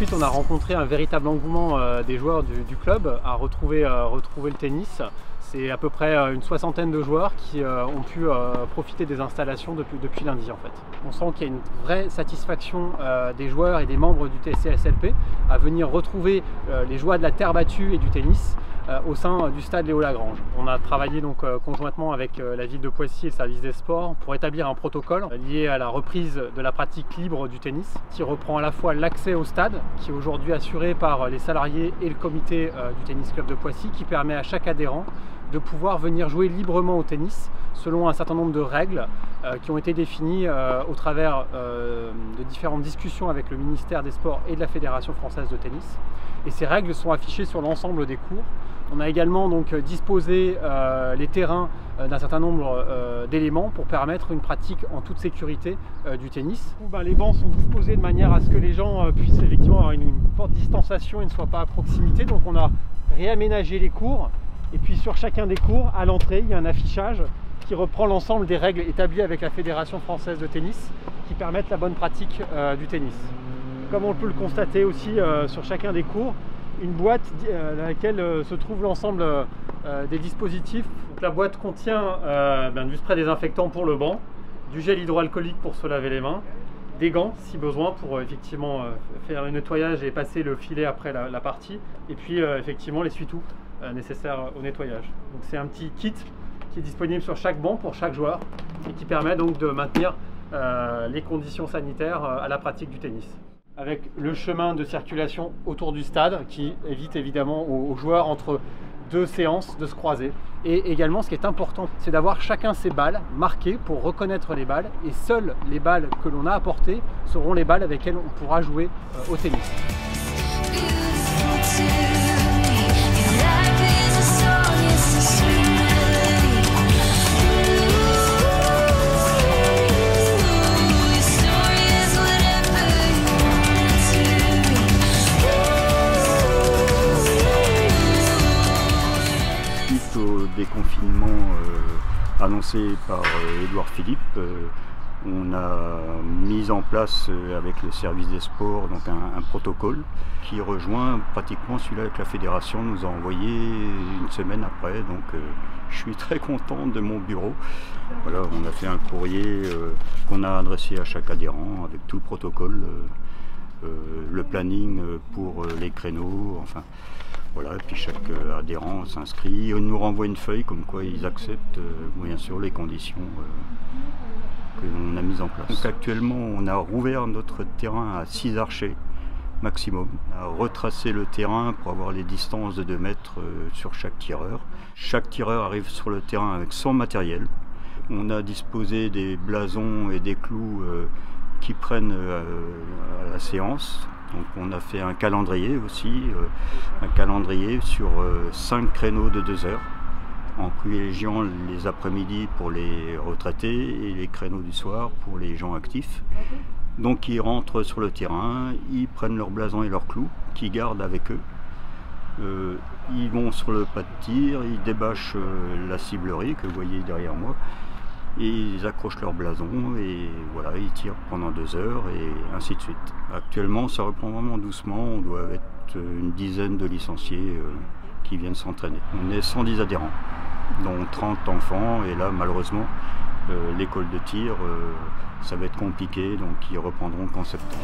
suite, on a rencontré un véritable engouement des joueurs du club à retrouver le tennis. C'est à peu près une soixantaine de joueurs qui ont pu profiter des installations depuis lundi en fait. On sent qu'il y a une vraie satisfaction des joueurs et des membres du TCSLP à venir retrouver les joies de la terre battue et du tennis au sein du stade Léo Lagrange. On a travaillé donc conjointement avec la ville de Poissy et le service des sports pour établir un protocole lié à la reprise de la pratique libre du tennis qui reprend à la fois l'accès au stade qui est aujourd'hui assuré par les salariés et le comité du tennis club de Poissy qui permet à chaque adhérent de pouvoir venir jouer librement au tennis selon un certain nombre de règles qui ont été définies au travers de différentes discussions avec le ministère des Sports et de la Fédération française de tennis. Et ces règles sont affichées sur l'ensemble des cours. On a également donc disposé les terrains d'un certain nombre d'éléments pour permettre une pratique en toute sécurité du tennis. Les bancs sont disposés de manière à ce que les gens puissent effectivement avoir une forte distanciation et ne soient pas à proximité. Donc on a réaménagé les cours. Et puis sur chacun des cours, à l'entrée, il y a un affichage qui reprend l'ensemble des règles établies avec la Fédération française de tennis qui permettent la bonne pratique du tennis. Comme on peut le constater aussi sur chacun des cours, une boîte dans laquelle se trouve l'ensemble des dispositifs. Donc, la boîte contient du spray désinfectant pour le banc, du gel hydroalcoolique pour se laver les mains, des gants si besoin pour effectivement faire le nettoyage et passer le filet après la partie, et puis effectivement l'essuie-tout nécessaire au nettoyage. Donc c'est un petit kit qui est disponible sur chaque banc pour chaque joueur et qui permet donc de maintenir les conditions sanitaires à la pratique du tennis. Avec le chemin de circulation autour du stade qui évite évidemment aux joueurs entre deux séances de se croiser. Et également ce qui est important, c'est d'avoir chacun ses balles marquées pour reconnaître les balles et seules les balles que l'on a apportées seront les balles avec lesquelles on pourra jouer au tennis. Déconfinement annoncé par Édouard Philippe, on a mis en place avec le service des sports donc un protocole qui rejoint pratiquement celui-là que la fédération nous a envoyé une semaine après. Donc je suis très content de mon bureau. Voilà, on a fait un courrier qu'on a adressé à chaque adhérent avec tout le protocole, le planning pour les créneaux, enfin. Voilà, et puis chaque adhérent s'inscrit, nous renvoie une feuille comme quoi ils acceptent bien sûr les conditions que l'on a mises en place. Donc actuellement on a rouvert notre terrain à 6 archers maximum. On a retracé le terrain pour avoir les distances de 2 mètres sur chaque tireur. Chaque tireur arrive sur le terrain avec son matériel. On a disposé des blasons et des clous qui prennent à la séance. Donc on a fait un calendrier aussi, un calendrier sur 5 créneaux de 2 heures, en privilégiant les après-midi pour les retraités et les créneaux du soir pour les gens actifs. Donc ils rentrent sur le terrain, ils prennent leurs blasons et leurs clous, qu'ils gardent avec eux. Ils vont sur le pas de tir, ils débâchent la ciblerie que vous voyez derrière moi. Et ils accrochent leur blason et voilà, ils tirent pendant 2 heures et ainsi de suite. Actuellement, ça reprend vraiment doucement, on doit être une dizaine de licenciés qui viennent s'entraîner. On est 110 adhérents, dont 30 enfants et là, malheureusement, l'école de tir, ça va être compliqué, donc ils reprendront qu'en septembre.